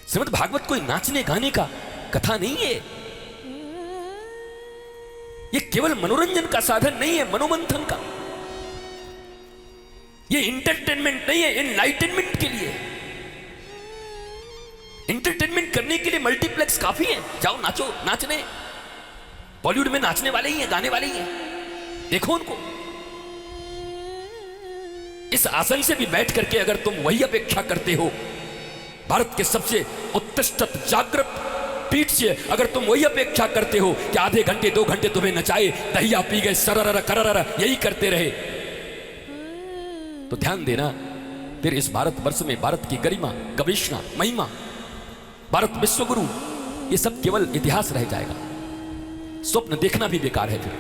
श्रीमद् भागवत कोई नाचने गाने का कथा नहीं है, ये केवल मनोरंजन का साधन नहीं है, मनोमंथन का। ये इंटरटेनमेंट नहीं है, एनलाइटनमेंट के लिए। इंटरटेनमेंट करने के लिए मल्टीप्लेक्स काफी है, जाओ नाचो, नाचने। बॉलीवुड में नाचने वाले ही हैं, गाने वाले ही हैं, देखो उनको। इस आसन से भी बैठ करके अगर तुम वही अपेक्षा करते हो, भारत के सबसे उत्कृष्ट जागृत पीठ से अगर तुम वही अपेक्षा करते हो कि आधे घंटे 2 घंटे तुम्हें नचाए, दहिया पी गए, सरर करर यही करते रहे, तो ध्यान देना, फिर इस भारत वर्ष में भारत की गरिमा, गवेषणा, महिमा, भारत विश्वगुरु, ये सब केवल इतिहास रह जाएगा। स्वप्न देखना भी बेकार है, फिर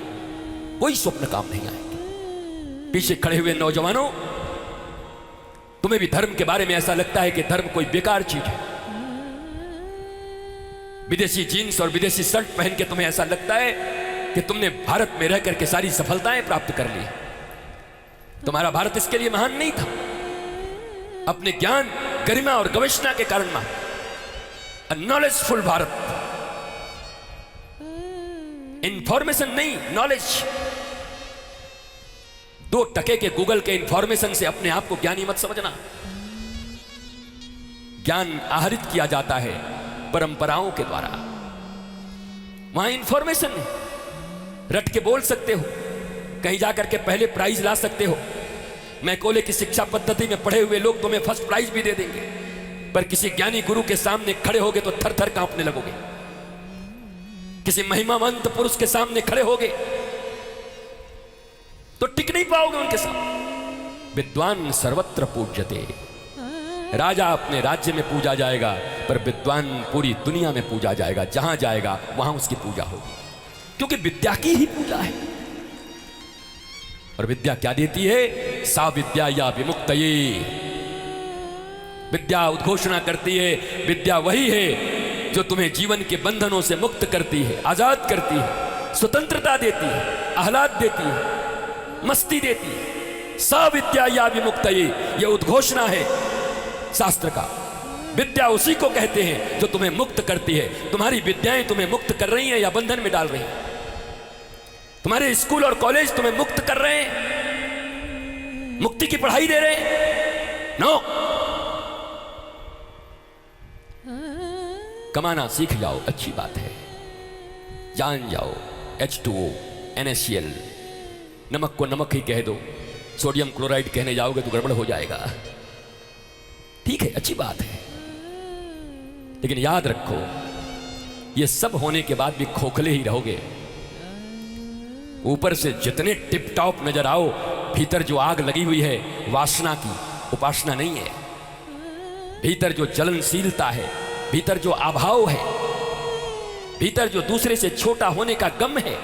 कोई स्वप्न काम नहीं आएगा। पीछे खड़े हुए नौजवानों, तुम्हें भी धर्म के बारे में ऐसा लगता है कि धर्म कोई बेकार चीज है। विदेशी जीन्स और विदेशी शर्ट पहन के तुम्हें ऐसा लगता है कि तुमने भारत में रह करके सारी सफलताएं प्राप्त कर ली। तुम्हारा भारत इसके लिए महान नहीं था, अपने ज्ञान, गरिमा और गवेषणा के कारण महान। नॉलेजफुल भारत, इंफॉर्मेशन नहीं, नॉलेज। 2 टके के गूगल के इंफॉर्मेशन से अपने आप को ज्ञानी मत समझना। ज्ञान आहरित किया जाता है परंपराओं के द्वारा। वहां इंफॉर्मेशन है, रट के बोल सकते हो, कहीं जाकर के पहले प्राइज ला सकते हो। मैकोले की शिक्षा पद्धति में पढ़े हुए लोग तुम्हें फर्स्ट प्राइज भी दे देंगे, पर किसी ज्ञानी गुरु के सामने खड़े होगे तो थर थर कांपने लगोगे। किसी महिमावंत पुरुष के सामने खड़े होगे तो टिक नहीं पाओगे उनके साथ। विद्वान सर्वत्र पूज्यते, राजा अपने राज्य में पूजा जाएगा, पर विद्वान पूरी दुनिया में पूजा जाएगा। जहां जाएगा वहां उसकी पूजा होगी, क्योंकि विद्या की ही पूजा है। और विद्या क्या देती है? सा विद्या या विमुक्तये। विद्या उद्घोषणा करती है, विद्या वही है जो तुम्हें जीवन के बंधनों से मुक्त करती है, आजाद करती है, स्वतंत्रता देती है, आह्लाद देती है, मस्ती देती है। सा विद्या या विमुक्तये, ये उद्घोषणा है शास्त्र का। विद्या उसी को कहते हैं जो तुम्हें मुक्त करती है। तुम्हारी विद्याएं तुम्हें मुक्त कर रही हैं या बंधन में डाल रही हैं? तुम्हारे स्कूल और कॉलेज तुम्हें मुक्त कर रहे हैं, मुक्ति की पढ़ाई दे रहे हैं? नो। कमाना सीख जाओ, अच्छी बात है, जान जाओ। H2O, NaCl, नमक को नमक ही कह दो, सोडियम क्लोराइड कहने जाओगे तो गड़बड़ हो जाएगा। ठीक है, अच्छी बात है, लेकिन याद रखो, ये सब होने के बाद भी खोखले ही रहोगे। ऊपर से जितने टिप टॉप नजर आओ, भीतर जो आग लगी हुई है वासना की, उपासना नहीं है। भीतर जो जलनशीलता है, भीतर जो अभाव है, भीतर जो दूसरे से छोटा होने का गम है,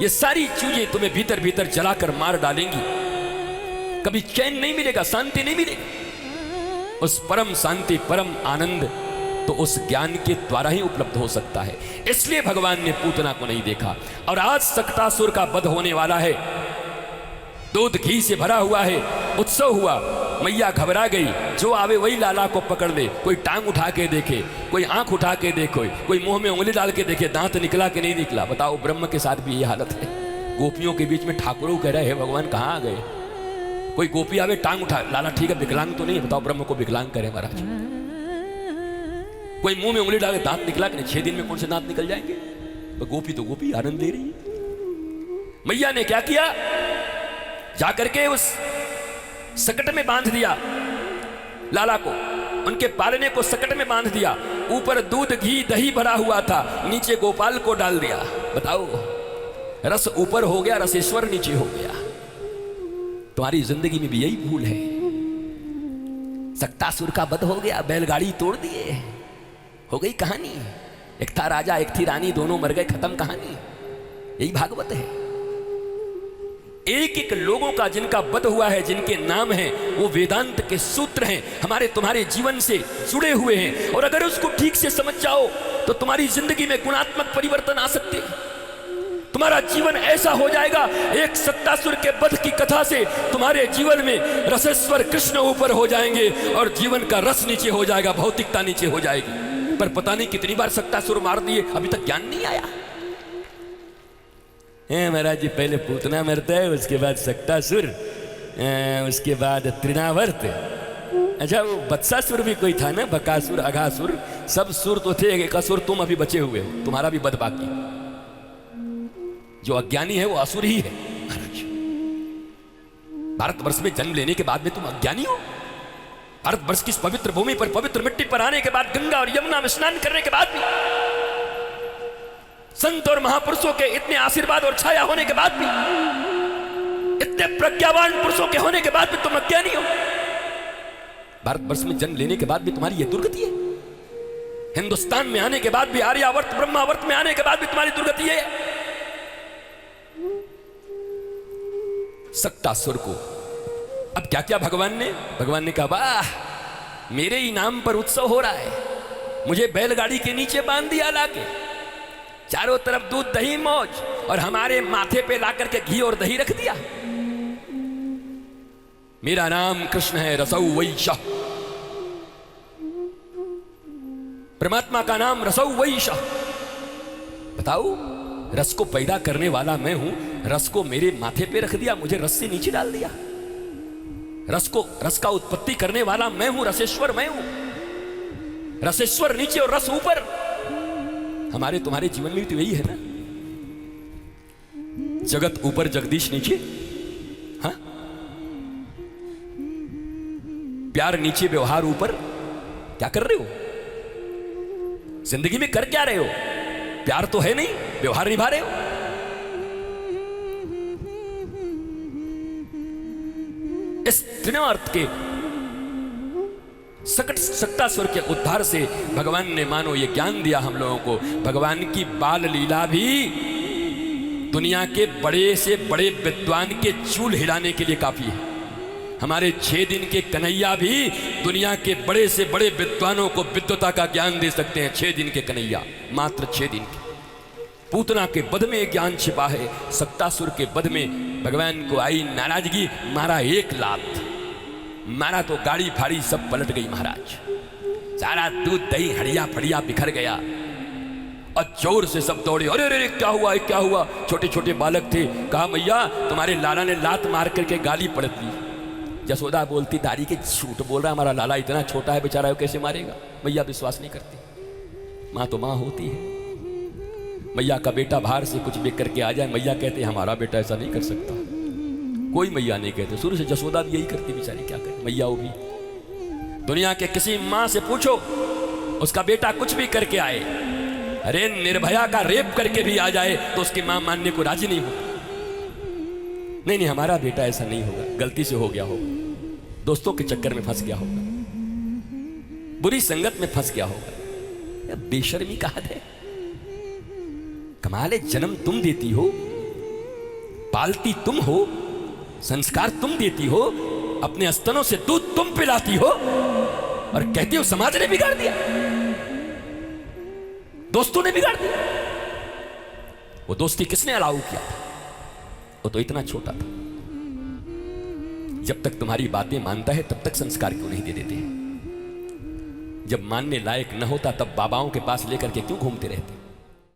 ये सारी चीजें तुम्हें भीतर भीतर जलाकर मार डालेंगी। कभी चैन नहीं मिलेगा, शांति नहीं मिलेगी। उस परम शांति, परम आनंद तो उस ज्ञान के द्वारा ही उपलब्ध हो सकता है। इसलिए भगवान ने पूतना को नहीं देखा। और आज सक्तासुर का वध होने वाला है, दूध घी से भरा हुआ है, उत्सव हुआ, मैया घबरा गई। जो आवे वही लाला को पकड़ ले। कोई टांग उठा के देखे, कोई आंख उठा के देखे, कोई मुंह में उंगली डाल के देखे, दांत निकला कि नहीं निकला। बताओ, ब्रह्म के साथ भी ये हालत है। गोपियों के बीच में ठाकुरों कह रहे हैं, भगवान कहाँ आ गए? कोई गोपी आवे, टांग उठा, लाला ठीक है, विकलांग तो नहीं है? बताओ, ब्रह्म को विकलांग करे महाराज? कोई मुंह में उंगली डाले, दांत निकला कि नहीं? 6 दिन में कौन से दांत निकल जाएंगे? तो गोपी आनंद दे रही है। मैया ने क्या किया? जाकर के उस सकट में बांध दिया लाला को, उनके पालने को सकट में बांध दिया। ऊपर दूध घी दही भरा हुआ था, नीचे गोपाल को डाल दिया। बताओ, रस ऊपर हो गया, रसेश्वर नीचे हो गया। तुम्हारी जिंदगी में भी यही भूल है। सक्तासुर का वध हो गया, बैलगाड़ी तोड़ दिए, हो गई कहानी। एक था राजा, एक थी रानी, दोनों मर गए, खत्म कहानी। यही भागवत है। एक एक लोगों का जिनका वध हुआ है, जिनके नाम हैं, वो वेदांत के सूत्र हैं, हमारे तुम्हारे जीवन से जुड़े हुए हैं। और अगर उसको ठीक से समझ जाओ तो तुम्हारी जिंदगी में गुणात्मक परिवर्तन आ सकते हैं। तुम्हारा जीवन ऐसा हो जाएगा, एक सत्तासुर के वध की कथा से तुम्हारे जीवन में रसेश्वर कृष्ण ऊपर हो जाएंगे और जीवन का रस नीचे हो जाएगा, भौतिकता नीचे हो जाएगी। पर पता नहीं कितनी बार सत्तासुर मार दिए, अभी तक ज्ञान नहीं आया। महाराज जी, पहले पूतना मरता है, उसके बाद सत्तासुर, उसके बाद तृणावर्त। अच्छा, वो बत्सासुर भी कोई था ना, बकासुर, अघासुर, सब सुर तो थे, एक असुर तुम अभी बचे हुए हो, तुम्हारा भी बद बाकी। जो अज्ञानी है वो असुर ही है। महाराज, भारतवर्ष में जन्म लेने के बाद में तुम अज्ञानी हो? भारतवर्ष की इस पवित्र भूमि पर, पवित्र मिट्टी पर आने के बाद, गंगा और यमुना में स्नान करने के बाद भी, संत और महापुरुषों के इतने आशीर्वाद और छाया होने के बाद भी, इतने प्रज्ञावान पुरुषों के होने के बाद भी तुम अज्ञानी हो। भारतवर्ष में जन्म लेने के बाद भी तुम्हारी यह दुर्गति है। हिंदुस्तान में आने के बाद भी, आर्यावर्त ब्रह्मावर्त में आने के बाद भी तुम्हारी दुर्गति है। सत्तासुर को अब क्या क्या भगवान ने कहा, वाह, मेरे ही नाम पर उत्सव हो रहा है, मुझे बैलगाड़ी के नीचे बांध दिया लाके, चारों तरफ दूध दही मौज, और हमारे माथे पे लाकर के घी और दही रख दिया। मेरा नाम कृष्ण है, रसौ वैशः। परमात्मा का नाम रसौ वैशः। बताओ, रस को पैदा करने वाला मैं हूं, रस को मेरे माथे पे रख दिया, मुझे रस से नीचे डाल दिया। रस का उत्पत्ति करने वाला मैं हूं, रसेश्वर मैं हूं। रसेश्वर नीचे और रस ऊपर। हमारे तुम्हारे जीवन में भी तो यही है ना, जगत ऊपर जगदीश नीचे। हाँ, प्यार नीचे व्यवहार ऊपर। क्या कर रहे हो जिंदगी में? कर क्या रहे हो? प्यार तो है नहीं, व्यवहार निभा रहे हो। इस त्रिनार्थ के सत्तासुर के उद्धार से भगवान ने मानो ये ज्ञान दिया हम लोगों को। भगवान की बाल लीला भी दुनिया के बड़े से बड़े विद्वान के चूल हिलाने के लिए काफी है। हमारे 6 दिन के कन्हैया भी दुनिया के बड़े से बड़े विद्वानों को विद्वता का ज्ञान दे सकते हैं। 6 दिन के कन्हैया, मात्र 6 दिन के। पूतना के वध में ज्ञान छिपा है, सत्तासुर के वध में भगवान को आई नाराजगी, मारा एक लात, मारा तो गाड़ी फाड़ी सब पलट गई महाराज। सारा दूध दही हड़िया फड़िया बिखर गया और जोर से सब दौड़े। अरे अरे क्या हुआ, क्या हुआ? छोटे छोटे बालक थे। कहा, मैया तुम्हारे लाला ने लात मार करके गाली पलट दी। जसोदा बोलती, दारी के झूठ बोल रहा, हमारा लाला इतना छोटा है बेचारा, कैसे मारेगा? मैया विश्वास नहीं करती। माँ तो माँ होती है। मैया का बेटा बाहर से कुछ बेच करके आ जाए, मैया कहते हमारा बेटा ऐसा नहीं कर सकता। कोई मैया नहीं कहते। शुरू से जसोदा भी यही करती बेचारी, क्या करे मैया वो भी। दुनिया के किसी माँ से पूछो, उसका बेटा कुछ भी करके आए, अरे निर्भया का रेप करके भी आ जाए तो उसकी माँ मानने को राजी नहीं होती। नहीं नहीं, हमारा बेटा ऐसा नहीं होगा, गलती से हो गया होगा, दोस्तों के चक्कर में फंस गया होगा, बुरी संगत में फंस गया होगा। बेशर्मी का हद है। कमाल है, जन्म तुम देती हो, पालती तुम हो, संस्कार तुम देती हो, अपने स्तनों से दूध तुम पिलाती हो, और कहती हो समाज ने बिगाड़ दिया, दोस्तों ने बिगाड़ दिया। वो दोस्ती किसने अलाउ किया था? वो तो इतना छोटा था। जब तक तुम्हारी बातें मानता है तब तक संस्कार क्यों नहीं दे देते? जब मानने लायक न होता तब बाबाओं के पास लेकर के क्यों घूमते रहते?